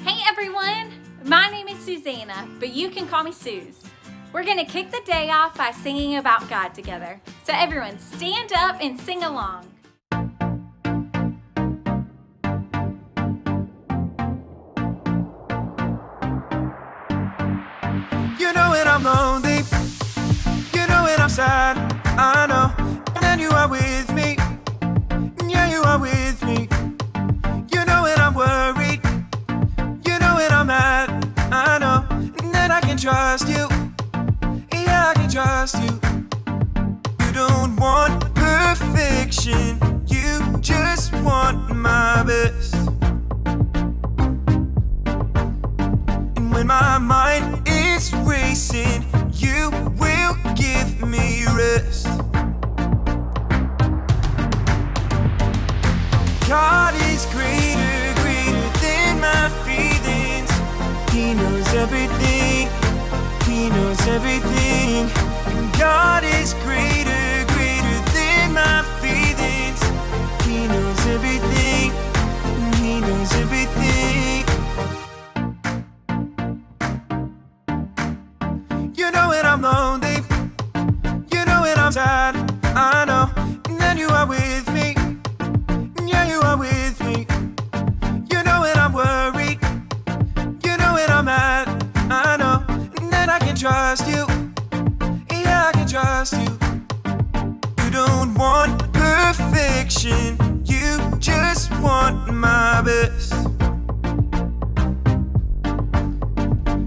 Hey everyone, my name is Susanna, but you can call me Suze. We're gonna kick the day off by singing about God together. So everyone stand up and sing along. You know when I'm lonely, you know when I'm sad, I know. And then you are with me, yeah, you are with me. You know when I'm worried, you know when I'm mad, I know. And then I can trust you, yeah, I can trust you. You don't want perfection, you just want my best. And when my mind is racing, you will give me rest. God is greater, greater than my feelings. He knows everything, He knows everything. And God is greater, greater than my feelings. He knows everything, He knows everything. You know when I'm lonely, you know when I'm sad, I know. And then you are with me, yeah, you are with me. You know when I'm worried, you know when I'm mad, I know. And then I can trust you, yeah, I can trust you. You don't want perfection, you just want my best.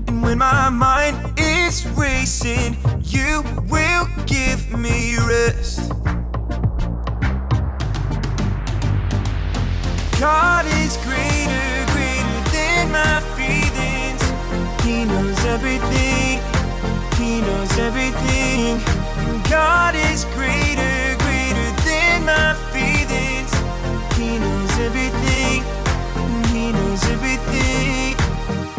And when my mind is racing, you will give me rest. God is greater, greater than my feelings. He knows everything, He knows everything. God is greater, greater than my feelings. He knows everything, He knows everything.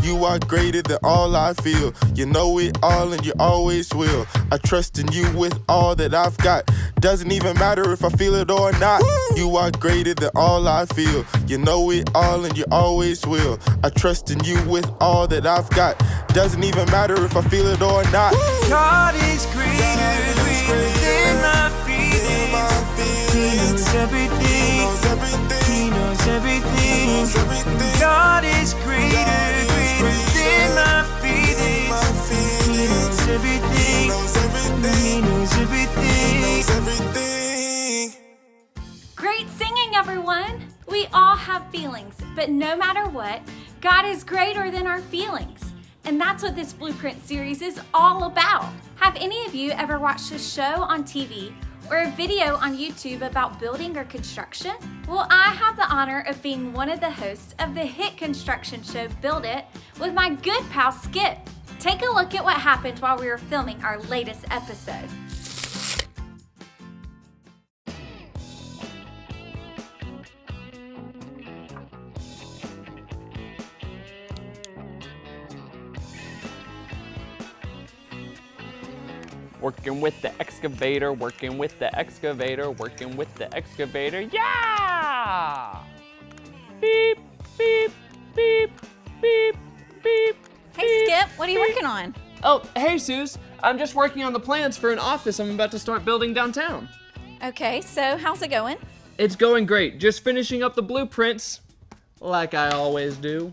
You are greater than all I feel. You know it all and you always will. I trust in you with all that I've got. Doesn't even matter if I feel it or not. You are greater than all I feel. You know it all and you always will. I trust in you with all that I've got. Doesn't even matter if I feel it or not. God is greater, greater than my feelings. He knows everything, He knows everything. God is greater, greater than my feelings. He knows everything, He knows everything. Great singing, everyone. We all have feelings, but no matter what, God is greater than our feelings. And that's what this Blueprint series is all about. Have any of you ever watched a show on TV or a video on YouTube about building or construction? Well, I have the honor of being one of the hosts of the hit construction show Build It with my good pal Skip. Take a look at what happened while we were filming our latest episode. Working with the excavator, working with the excavator, working with the excavator. Yeah! Beep, beep, beep, beep, beep. Hey Skip, what are you working on? Oh, hey Suze. I'm just working on the plans for an office I'm about to start building downtown. Okay, so how's it going? It's going great. Just finishing up the blueprints, like I always do.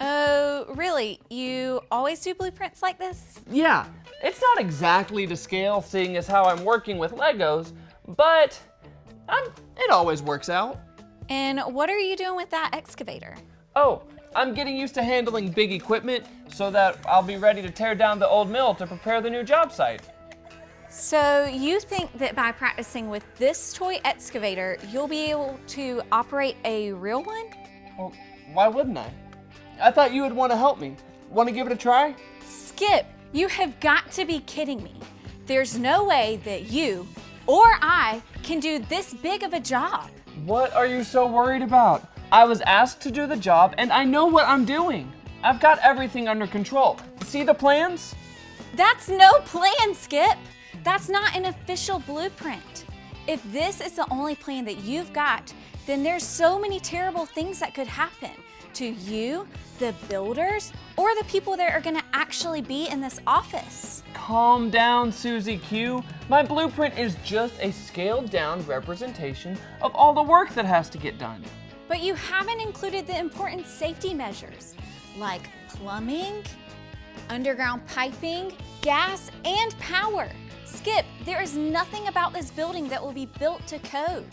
Oh, really? You always do blueprints like this? Yeah, it's not exactly to scale, seeing as how I'm working with Legos, but it always works out. And what are you doing with that excavator? Oh, I'm getting used to handling big equipment so that I'll be ready to tear down the old mill to prepare the new job site. So you think that by practicing with this toy excavator, you'll be able to operate a real one? Well, why wouldn't I? I thought you would want to help me. Want to give it a try? Skip, you have got to be kidding me. There's no way that you or I can do this big of a job. What are you so worried about? I was asked to do the job and I know what I'm doing. I've got everything under control. See the plans? That's no plan, Skip. That's not an official blueprint. If this is the only plan that you've got, then there's so many terrible things that could happen to you, the builders, or the people that are gonna actually be in this office. Calm down, Susie Q. My blueprint is just a scaled down representation of all the work that has to get done. But you haven't included the important safety measures like plumbing, underground piping, gas, and power. Skip, there is nothing about this building that will be built to code.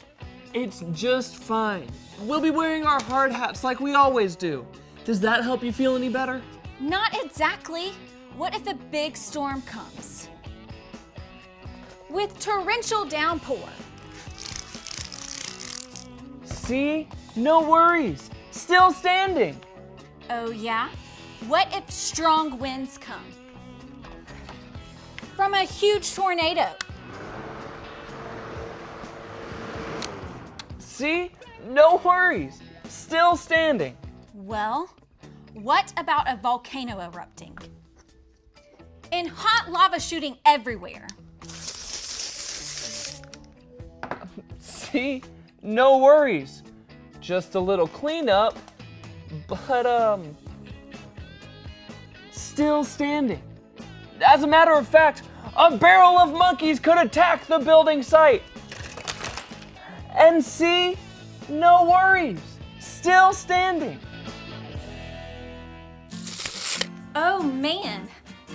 It's just fine. We'll be wearing our hard hats like we always do. Does that help you feel any better? Not exactly. What if a big storm comes? With torrential downpour. See? No worries. Still standing. Oh yeah? What if strong winds come? From a huge tornado. See? No worries. Still standing. Well, what about a volcano erupting? And hot lava shooting everywhere. See? No worries. Just a little cleanup, but still standing. As a matter of fact, a barrel of monkeys could attack the building site. And see? No worries. Still standing. Oh man,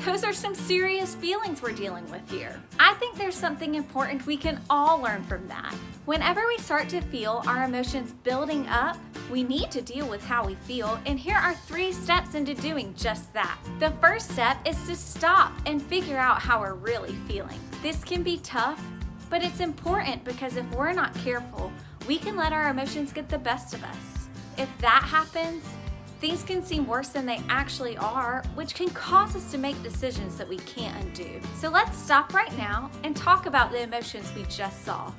those are some serious feelings we're dealing with here. I think there's something important we can all learn from that. Whenever we start to feel our emotions building up, we need to deal with how we feel, and here are 3 steps into doing just that. The first step is to stop and figure out how we're really feeling. This can be tough, but it's important because if we're not careful, we can let our emotions get the best of us. If that happens, things can seem worse than they actually are, which can cause us to make decisions that we can't undo. So let's stop right now and talk about the emotions we just saw.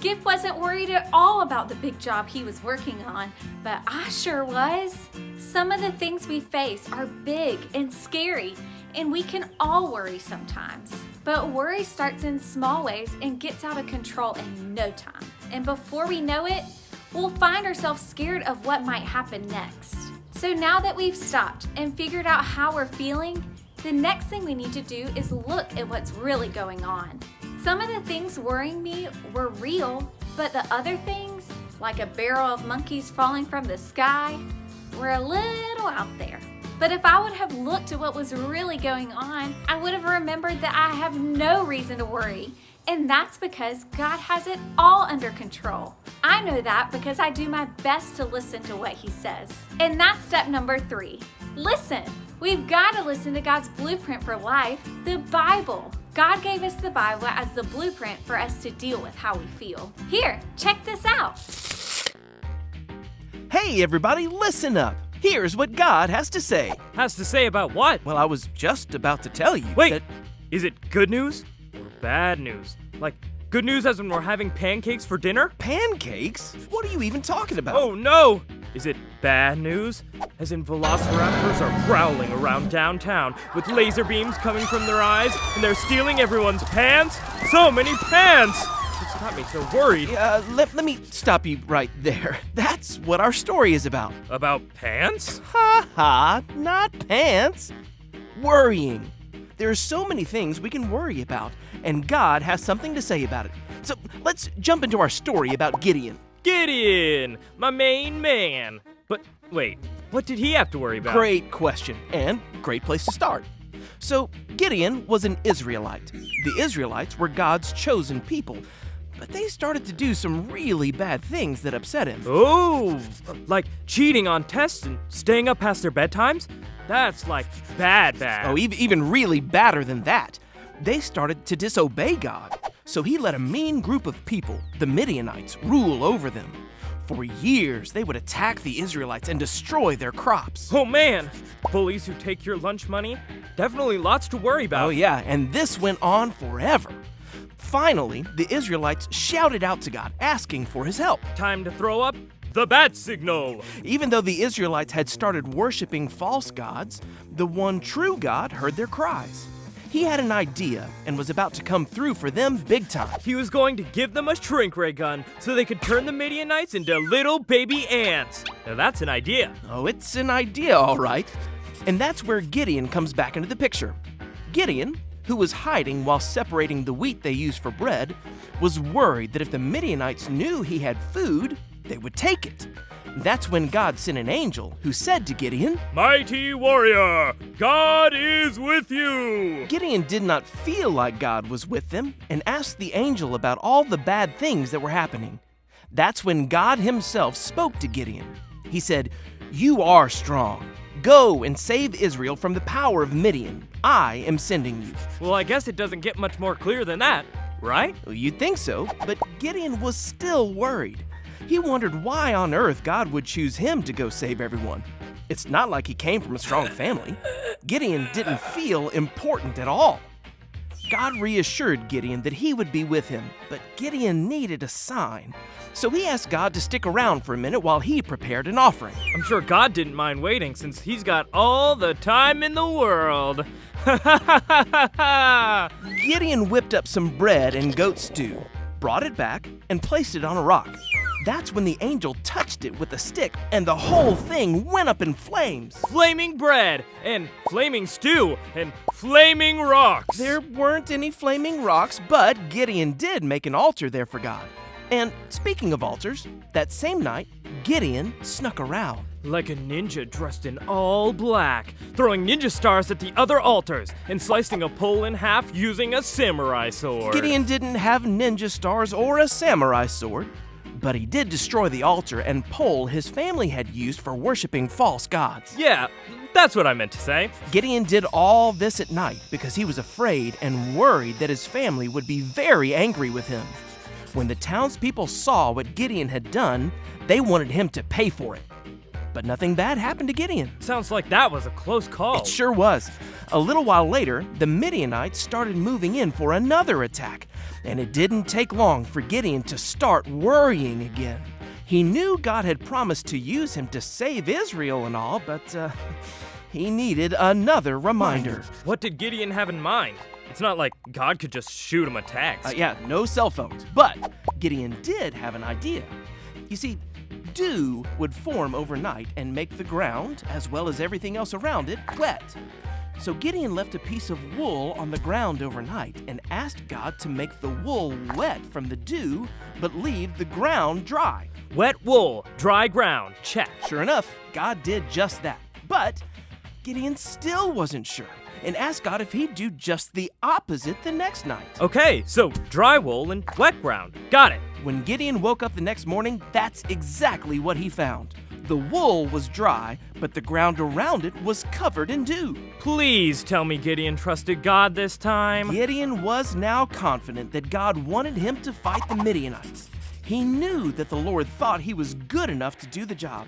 Skip wasn't worried at all about the big job he was working on, but I sure was. Some of the things we face are big and scary, and we can all worry sometimes. But worry starts in small ways and gets out of control in no time. And before we know it, we'll find ourselves scared of what might happen next. So now that we've stopped and figured out how we're feeling, the next thing we need to do is look at what's really going on. Some of the things worrying me were real, but the other things, like a barrel of monkeys falling from the sky, were a little out there. But if I would have looked at what was really going on, I would have remembered that I have no reason to worry. And that's because God has it all under control. I know that because I do my best to listen to what He says. And that's step number 3. Listen. We've got to listen to God's blueprint for life, the Bible. God gave us the Bible as the blueprint for us to deal with how we feel. Here, check this out. Hey everybody, listen up. Here's what God has to say. Has to say about what? Well, I was just about to tell you Wait, that... is it good news or bad news? Like, good news as when we're having pancakes for dinner? Pancakes? What are you even talking about? Oh no! Is it bad news? As in velociraptors are prowling around downtown with laser beams coming from their eyes and they're stealing everyone's pants? So many pants! It's got me so worried. Let me stop you right there. That's what our story is about. About pants? Ha ha, not pants. Worrying. There are so many things we can worry about, and God has something to say about it. So let's jump into our story about Gideon. Gideon, my main man. But wait, what did he have to worry about? Great question, and great place to start. So, Gideon was an Israelite. The Israelites were God's chosen people, but they started to do some really bad things that upset him. Oh, like cheating on tests and staying up past their bedtimes? That's like bad. Oh, even really badder than that. They started to disobey God, so he let a mean group of people, the Midianites, rule over them. For years, they would attack the Israelites and destroy their crops. Oh man, bullies who take your lunch money? Definitely lots to worry about. Oh yeah, and this went on forever. Finally, the Israelites shouted out to God, asking for his help. Time to throw up the bat signal. Even though the Israelites had started worshiping false gods, the one true God heard their cries. He had an idea and was about to come through for them big time. He was going to give them a shrink ray gun so they could turn the Midianites into little baby ants. Now that's an idea. Oh, it's an idea, all right. And that's where Gideon comes back into the picture. Gideon, who was hiding while separating the wheat they used for bread, was worried that if the Midianites knew he had food, they would take it. That's when God sent an angel who said to Gideon, Mighty warrior, God is with you. Gideon did not feel like God was with them and asked the angel about all the bad things that were happening. That's when God himself spoke to Gideon. He said, "You are strong. Go and save Israel from the power of Midian. I am sending you." Well, I guess it doesn't get much more clear than that, right? Well, you'd think so, but Gideon was still worried. He wondered why on earth God would choose him to go save everyone. It's not like he came from a strong family. Gideon didn't feel important at all. God reassured Gideon that he would be with him, but Gideon needed a sign. So he asked God to stick around for a minute while he prepared an offering. I'm sure God didn't mind waiting since he's got all the time in the world. Gideon whipped up some bread and goat stew, brought it back, and placed it on a rock. That's when the angel touched it with a stick, and the whole thing went up in flames. Flaming bread, and flaming stew, and flaming rocks. There weren't any flaming rocks, but Gideon did make an altar there for God. And speaking of altars, that same night, Gideon snuck around. Like a ninja dressed in all black, throwing ninja stars at the other altars, and slicing a pole in half using a samurai sword. Gideon didn't have ninja stars or a samurai sword, but he did destroy the altar and pole his family had used for worshiping false gods. Yeah, that's what I meant to say. Gideon did all this at night because he was afraid and worried that his family would be very angry with him. When the townspeople saw what Gideon had done, they wanted him to pay for it. But nothing bad happened to Gideon. Sounds like that was a close call. It sure was. A little while later, the Midianites started moving in for another attack, and it didn't take long for Gideon to start worrying again. He knew God had promised to use him to save Israel and all, but he needed another reminder. What did Gideon have in mind? It's not like God could just shoot him a text. Yeah, no cell phones, but Gideon did have an idea. You see, dew would form overnight and make the ground, as well as everything else around it, wet. So Gideon left a piece of wool on the ground overnight and asked God to make the wool wet from the dew, but leave the ground dry. Wet wool, dry ground, check. Sure enough, God did just that. But Gideon still wasn't sure and asked God if he'd do just the opposite the next night. Okay, so dry wool and wet ground. Got it. When Gideon woke up the next morning, that's exactly what he found. The wool was dry, but the ground around it was covered in dew. Please tell me Gideon trusted God this time. Gideon was now confident that God wanted him to fight the Midianites. He knew that the Lord thought he was good enough to do the job.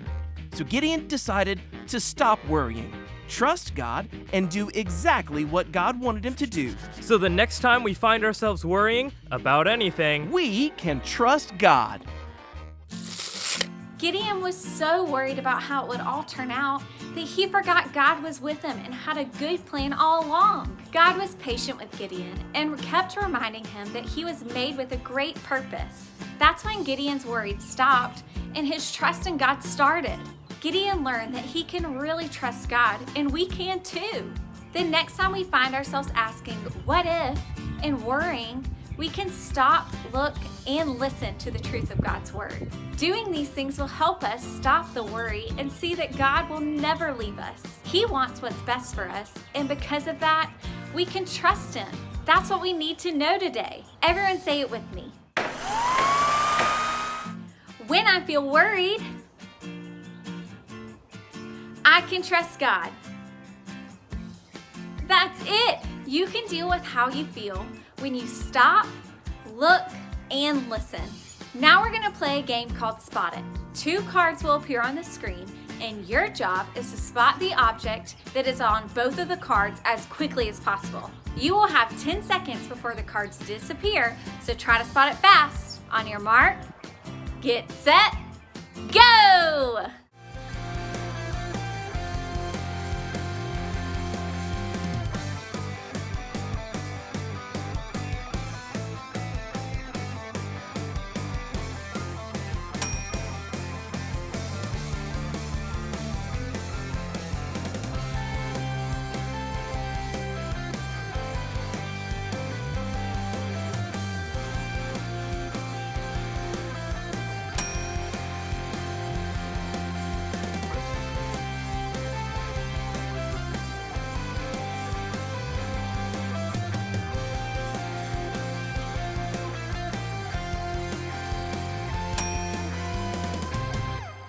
So Gideon decided to stop worrying, trust God, and do exactly what God wanted him to do. So the next time we find ourselves worrying about anything, we can trust God. Gideon was so worried about how it would all turn out that he forgot God was with him and had a good plan all along. God was patient with Gideon and kept reminding him that he was made with a great purpose. That's when Gideon's worries stopped and his trust in God started. Gideon learned that he can really trust God, and we can too. The next time we find ourselves asking, what if, and worrying, we can stop, look, and listen to the truth of God's Word. Doing these things will help us stop the worry and see that God will never leave us. He wants what's best for us, and because of that, we can trust Him. That's what we need to know today. Everyone say it with me. When I feel worried, I can trust God. That's it. You can deal with how you feel when you stop, look, and listen. Now we're gonna play a game called Spot It. 2 cards will appear on the screen, and your job is to spot the object that is on both of the cards as quickly as possible. You will have 10 seconds before the cards disappear, so try to spot it fast. On your mark, get set, go!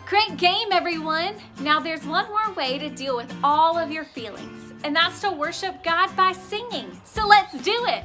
Great game, everyone! Now there's one more way to deal with all of your feelings, and that's to worship God by singing. So let's do it!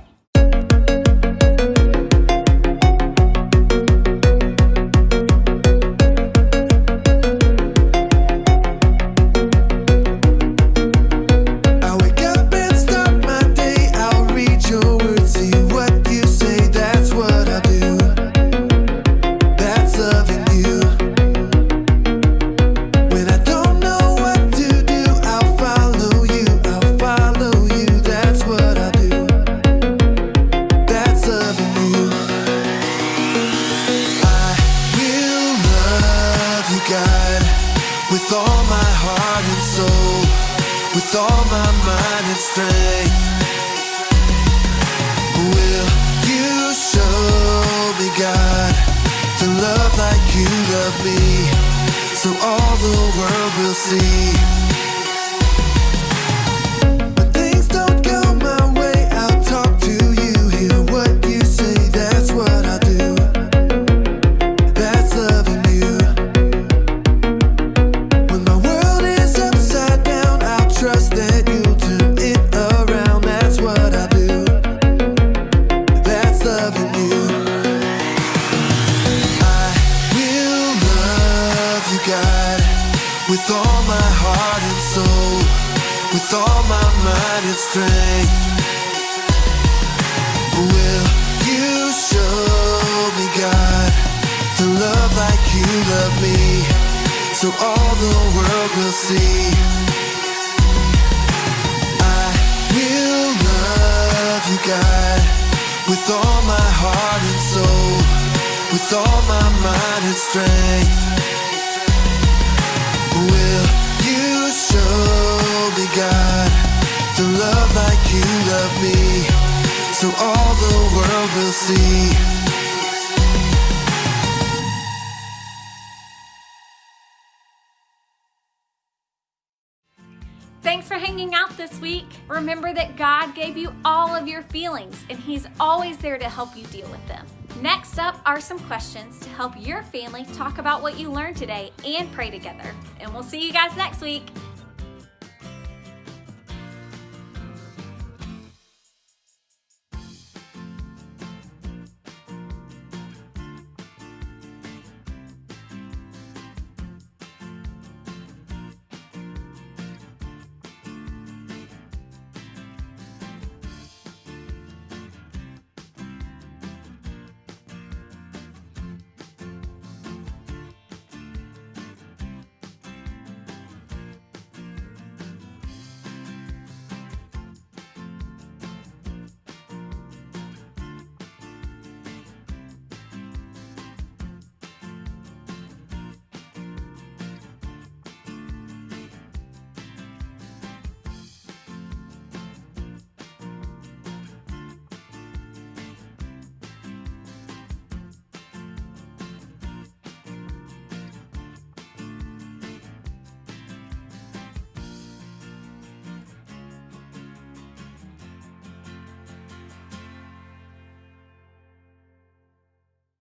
With all my heart and soul, with all my mind and strength, will you show me, God, to love like you love me, so all the world will see. When things don't go my way, I'll talk to you, hear what you say, that's what I do. That's loving you. Trust that you'll turn it around, that's what I do. That's loving you. I will love you, God, with all my heart and soul, with all my mind and strength. Will you show me, God, to love like you love me, so all the world will see. Will love you, God, with all my heart and soul, with all my mind and strength. Will you show me, God, to love like you love me, so all the world will see. Thanks for hanging out this week. Remember that God gave you all of your feelings, and He's always there to help you deal with them. Next up are some questions to help your family talk about what you learned today and pray together. And we'll see you guys next week.